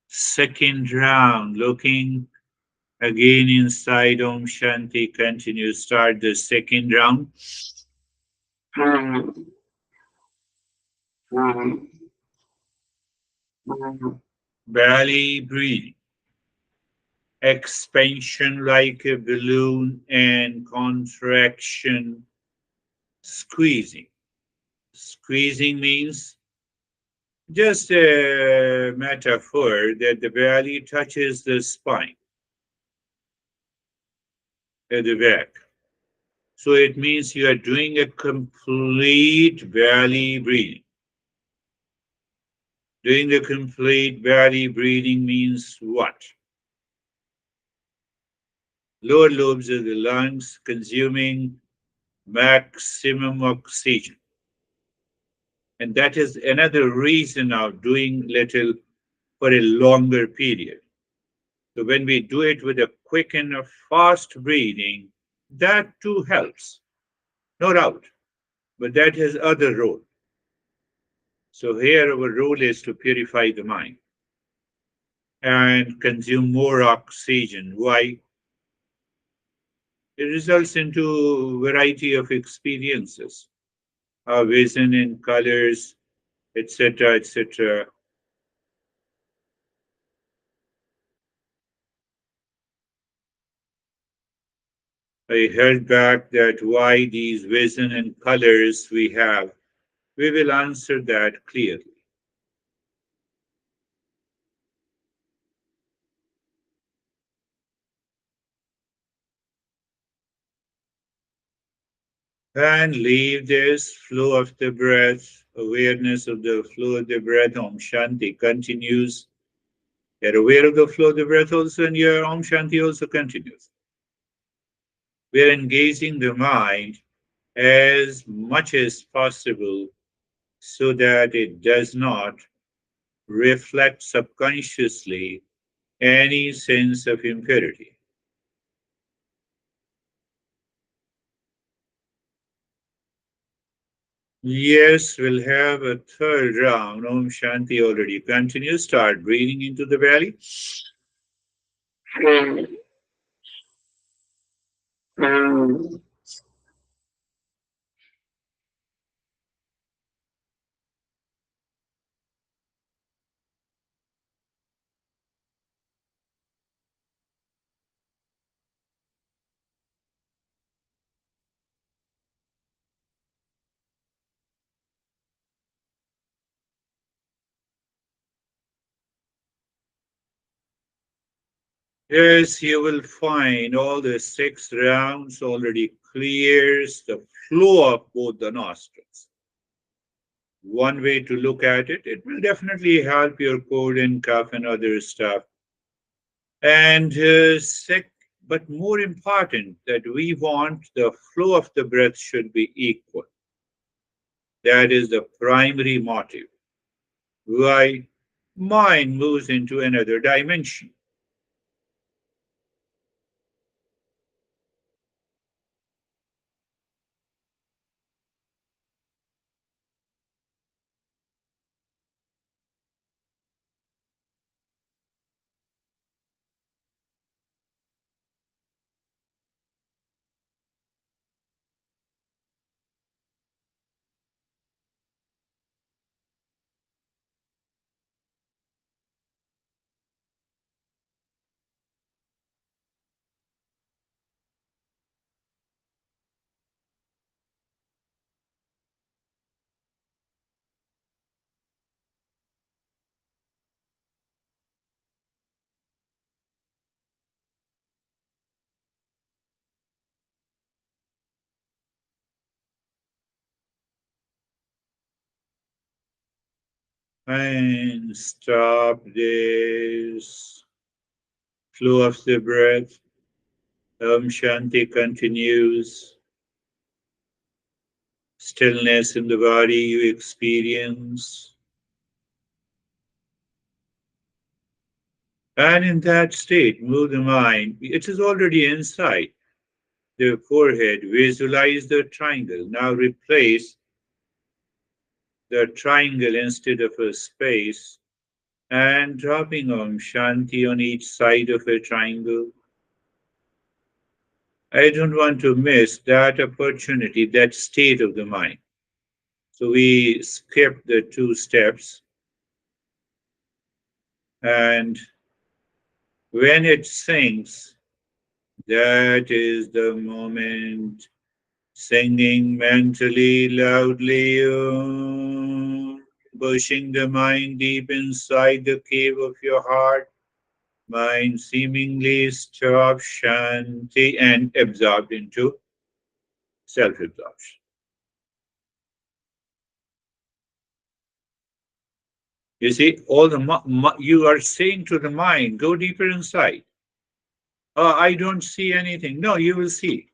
Second round, looking again inside Om Shanti, continue. Start the second round. Belly breathing. Expansion like a balloon and contraction, squeezing. Squeezing means just a metaphor that the belly touches the spine at the back. So it means you are doing a complete belly breathing. Doing the complete belly breathing means what? Lower lobes of the lungs consuming maximum oxygen. And that is another reason of doing little for a longer period. So when we do it with a quick and a fast breathing, that too helps, no doubt. But that has other role. So here our role is to purify the mind and consume more oxygen. Why? It results into variety of experiences, our vision in colors, etc., etc. I held back that why these vision and colors we have. We will answer that clearly. And leave this flow of the breath, awareness of the flow of the breath. Om Shanti continues. You're aware of the flow of the breath also, and your Om Shanti also continues. We are engaging the mind as much as possible so that it does not reflect subconsciously any sense of impurity. Yes, we'll have a third round. Om Shanti already continues. Start breathing into the belly. Yes, you will find all the six rounds already clears the flow of both the nostrils. One way to look at it, it will definitely help your cold and cough and other stuff. And but more important, that we want the flow of the breath should be equal. That is the primary motive. Why? Mind moves into another dimension. And stop this flow of the breath. Om Shanti continues. Stillness in the body you experience. And in that state, move the mind. It is already inside the forehead. Visualize the triangle. Now replace the triangle instead of a space and dropping Om Shanti on each side of a triangle. I don't want to miss that opportunity, that state of the mind. So we skip the two steps, and when it sinks, that is the moment singing mentally loudly, pushing the mind deep inside the cave of your heart. Mind seemingly stops shanti and absorbed into self-absorption. You see, all the you are saying to the mind, go deeper inside. Oh, I don't see anything. No, you will see.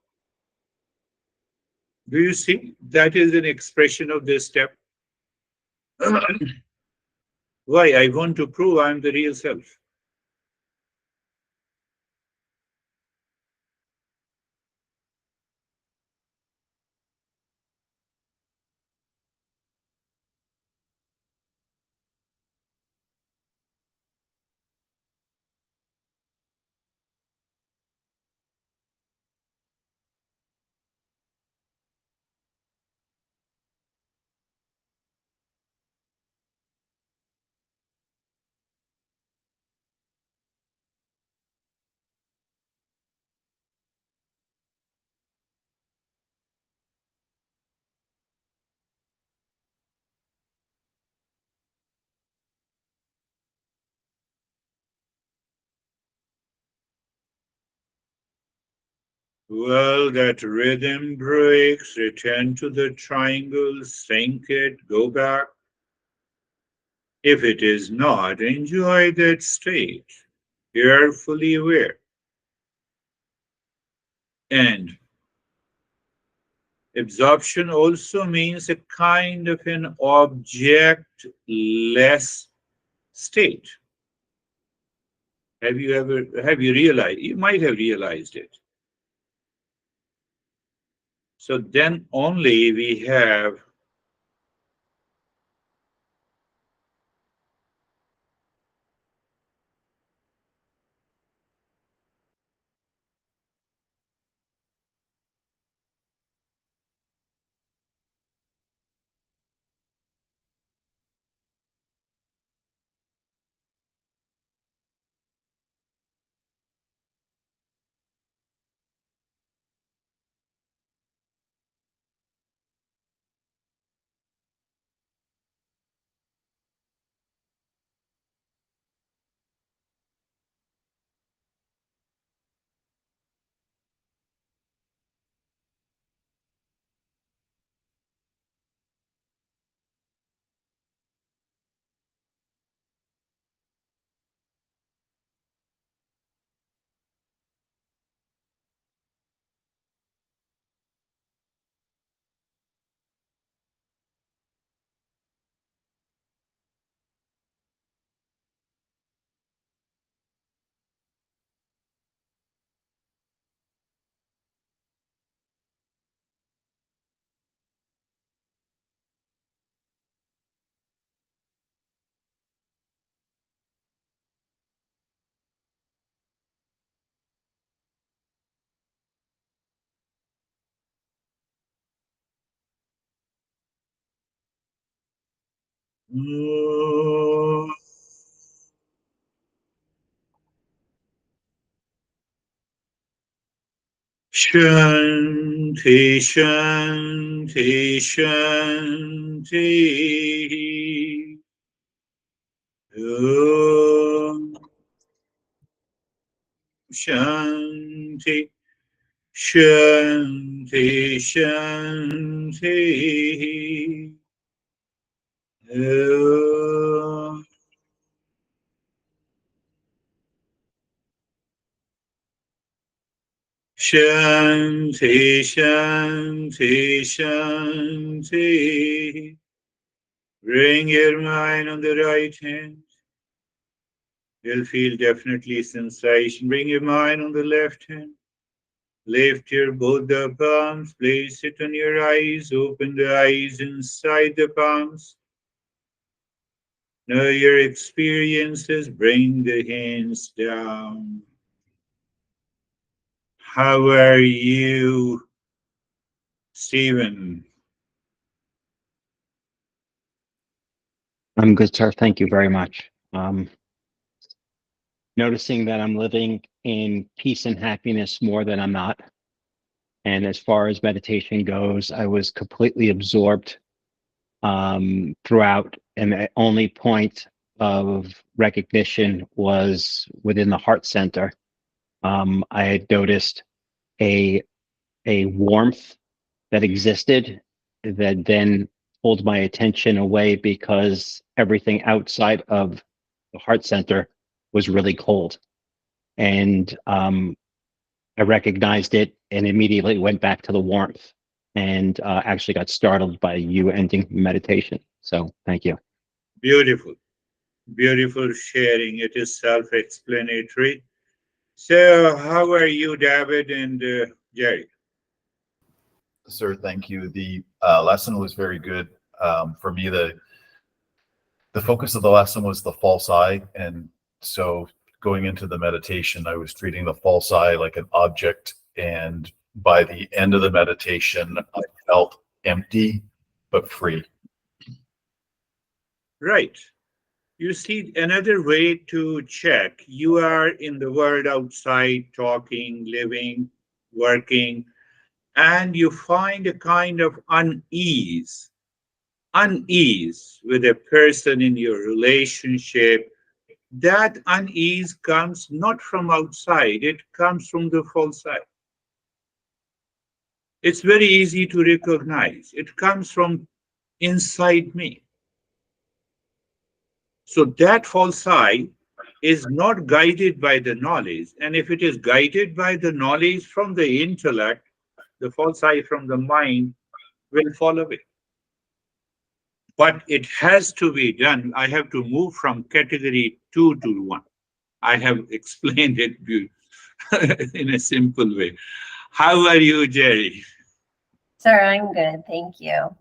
Do you see? That is an expression of this step. Why? I want to prove I'm the real self. Well, that rhythm breaks, return to the triangle, sink it, go back. If it is not, enjoy that state. You're fully aware. And absorption also means a kind of an object-less state. Have you realized? You might have realized it. So then only we have Shanti, Shanti, Shanti. Om Shanti, Shanti, Shanti. Om Shanti, Shanti, Shanti. Bring your mind on the right hand. You'll feel definitely sensation. Bring your mind on the left hand. Lift your both the palms. Place it on your eyes. Open the eyes inside the palms. Know your experiences. Bring the hands down. How are you, Stephen? I'm good, sir. Thank you very much. Noticing that I'm living in peace and happiness more than I'm not. And as far as meditation goes, I was completely absorbed throughout, and the only point of recognition was within the heart center. I had noticed a warmth that existed that then pulled my attention away because everything outside of the heart center was really cold. And I recognized it and immediately went back to the warmth and actually got startled by you ending meditation. So thank you. Beautiful. Beautiful sharing. It is self explanatory. So, how are you, David and Jerry? Sir, thank you. The lesson was very good. For me, the focus of the lesson was the false I, and so going into the meditation, I was treating the false I like an object, and by the end of the meditation, I felt empty but free. Right. You see, another way to check you are in the world outside, talking, living, working, and you find a kind of unease with a person in your relationship. That unease comes not from outside, it comes from the false side. It's very easy to recognize. It comes from inside me. So that false side is not guided by the knowledge. And if it is guided by the knowledge from the intellect, the false side from the mind will fall away. But it has to be done. I have to move from category 2 to 1. I have explained it in a simple way. How are you, Jerry? Sir, I'm good. Thank you.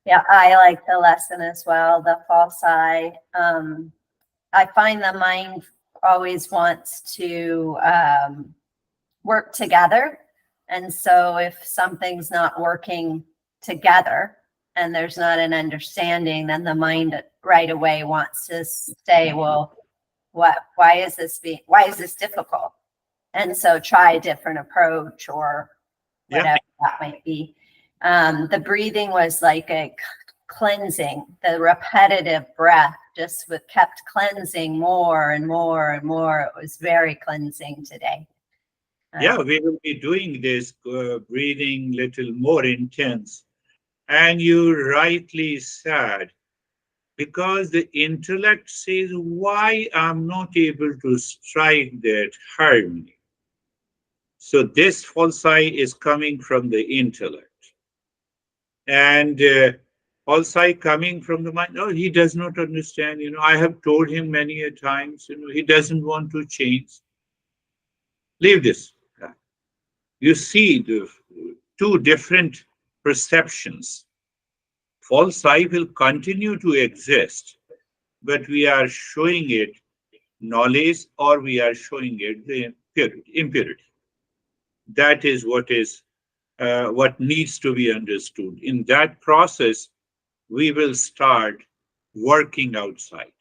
Yeah, I like the lesson as well, the false I. I find the mind always wants to work together. And so if something's not working together and there's not an understanding, then the mind right away wants to say, well, why is this difficult? And so try a different approach or whatever that might be. The breathing was like a cleansing. The repetitive breath just kept cleansing more and more and more. It was very cleansing today. Yeah, we will be doing this breathing little more intense. And you rightly said, because the intellect says, why I'm not able to strike that harmony. So this false I is coming from the intellect. And false I coming from the mind, no, he does not understand. I have told him many a times, he doesn't want to change. Leave this. You see the two different perceptions. False I will continue to exist, but we are showing it knowledge or we are showing it the impurity. That is what needs to be understood. In that process, we will start working outside.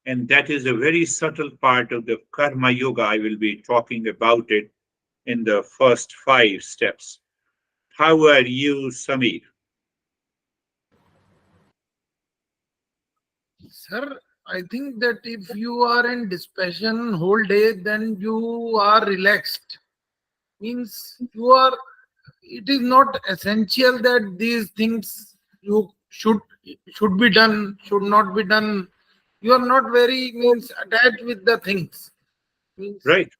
And that is a very subtle part of the karma yoga. I will be talking about it in the first 5 steps. How are you, Samir? Sir, I think that if you are in dispassion whole day, then you are relaxed. Means it is not essential that these things you should be done, should not be done. You are not very attached with the things. Means Right.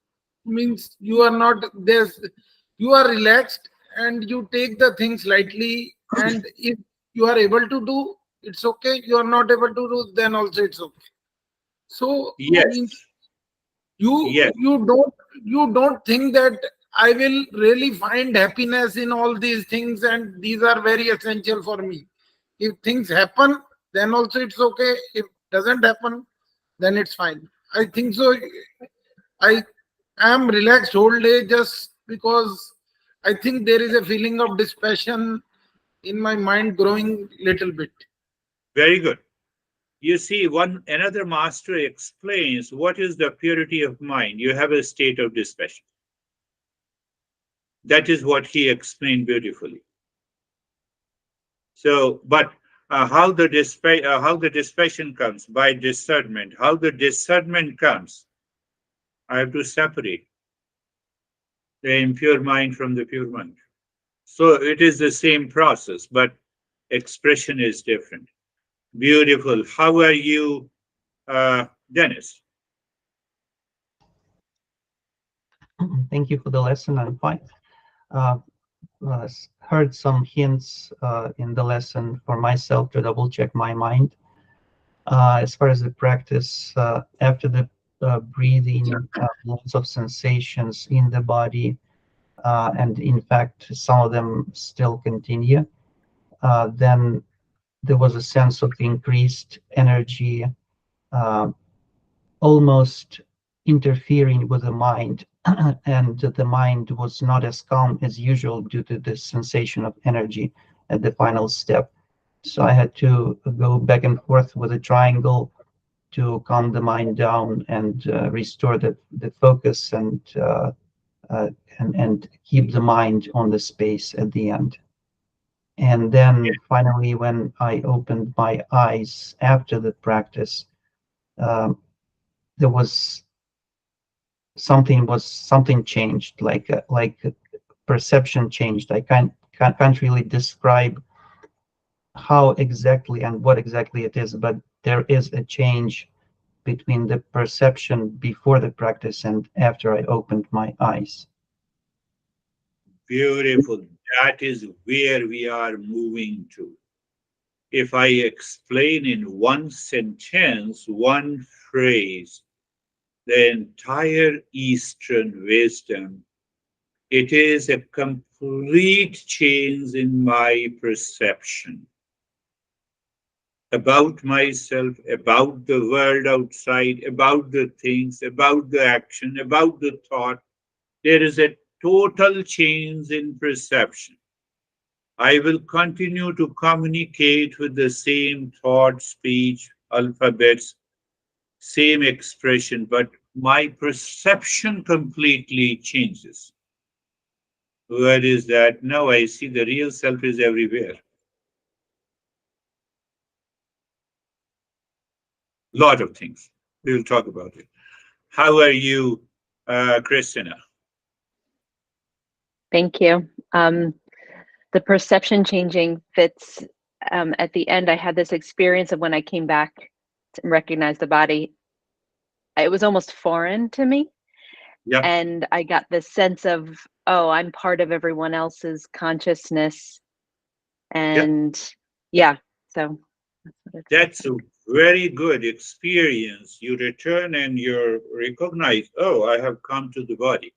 means you are not there's you are relaxed and you take the things lightly, and if you are able to do, it's okay. You are not able to do, then also it's okay. So Yes. Yes, You don't think that I will really find happiness in all these things, and these are very essential for me. If things happen, then also it's okay. If doesn't happen, then it's fine. I think so. I am relaxed whole day just because I think there is a feeling of dispassion in my mind growing little bit. very good. You see, one another master explains what is the purity of mind. You have a state of dispassion. That is what he explained beautifully. So, but how the dispassion comes by discernment. How the discernment comes, I have to separate the impure mind from the pure mind. So it is the same process, but expression is different. Beautiful. How are you, Dennis? Thank you for the lesson. I'm fine. Uh, Heard some hints in the lesson for myself to double check my mind. As far as the practice, after the breathing, lots of sensations in the body, and in fact, some of them still continue. Then there was a sense of increased energy, uh, almost interfering with the mind, and the mind was not as calm as usual due to the sensation of energy at the final step. So I had to go back and forth with a triangle to calm the mind down and restore the focus uh, and keep the mind on the space at the end. And then finally, when I opened my eyes after the practice, um, there was something changed, like perception changed. I can't really describe how exactly and what exactly it is, but there is a change between the perception before the practice and after I opened my eyes. Beautiful. That is where we are moving to. If I explain in one sentence, one phrase, the entire Eastern wisdom, it is a complete change in my perception about myself, about the world outside, about the things, about the action, about the thought. There is a total change in perception. I will continue to communicate with the same thought, speech, alphabets, same expression, but my perception completely changes. What is that? Now I see the real self is everywhere. Lot of things. We will talk about it. How are you, Christina? Thank you. The perception changing fits. At the end, I had this experience of when I came back to recognize the body. It was almost foreign to me. Yeah. And I got this sense of, oh, I'm part of everyone else's consciousness. And yeah, so that's what it's That's a very good experience. You return and you recognize, oh, I have come to the body.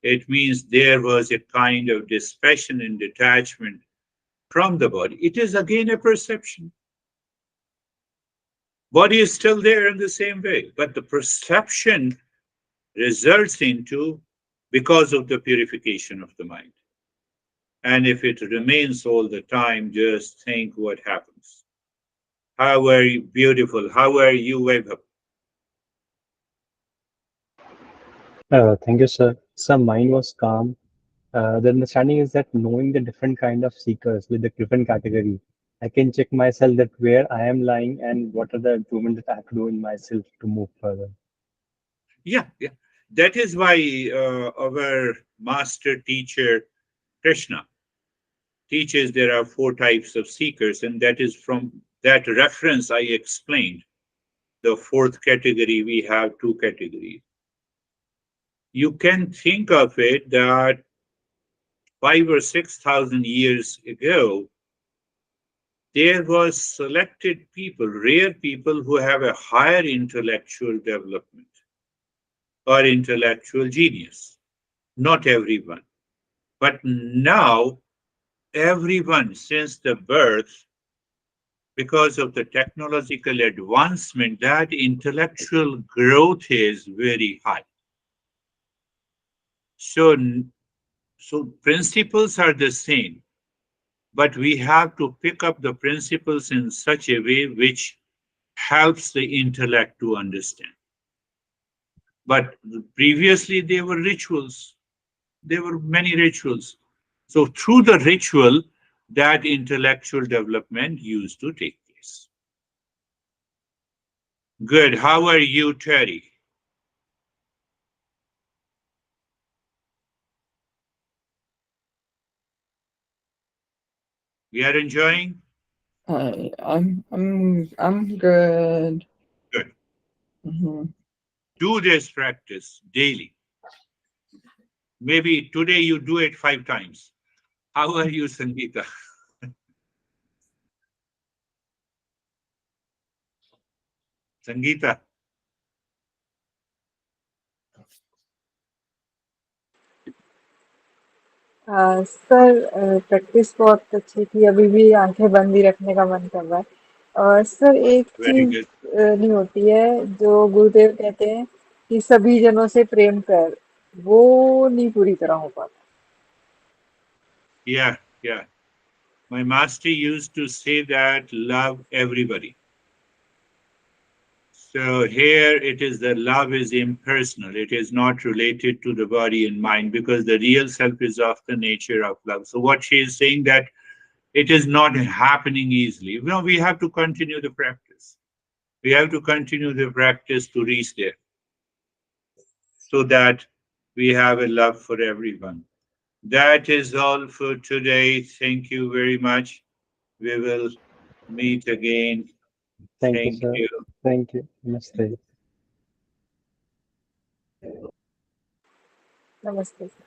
It means there was a kind of dispassion and detachment from the body. It is again a perception. Body is still there in the same way, but the perception results into because of the purification of the mind. And if it remains all the time, just think what happens. How are you? Beautiful. How are you, Vaibhav? Thank you, sir. Sir, mine was calm. The understanding is that knowing the different kind of seekers with the different category, I can check myself that where I am lying and what are the improvements that I have to do in myself to move further. Yeah, yeah. That is why our master teacher, Krishna, teaches there are four types of seekers, and that is from that reference I explained. The fourth category, we have two categories. You can think of it that 5 or 6 thousand years ago, there was selected people, rare people who have a higher intellectual development. or intellectual genius. Not everyone. But now, everyone since the birth, because of the technological advancement, that intellectual growth is very high. So, so principles are the same, but we have to pick up the principles in such a way which helps the intellect to understand. But previously, there were rituals. There were many rituals. So through the ritual, that intellectual development used to take place. Good. How are you, Terry? We are enjoying? Hi, I'm good. Good. Hmm. Do this practice daily. Maybe today you do it 5 times. How are you, Sangeeta? Sangeeta? Sir practice बहुत अच्छी थी, अभी भी आंखें बंद ही रखने का मन कर रहा है। सर एक Very चीज good. नहीं होती है जो गुरुदेव कहते हैं कि सभी जनों से प्रेम कर, वो नहीं पूरी तरह हो पाता। Yeah, yeah. My master used to say that love everybody. So here it is that love is impersonal. It is not related to the body and mind because the real self is of the nature of love. So what she is saying that it is not happening easily. You know, we have to continue the practice. We have to continue the practice to reach there so that we have a love for everyone. That is all for today. Thank you very much. We will meet again. Thank you, Thank sir. you. Thank you. Namaste. नमस्ते sir.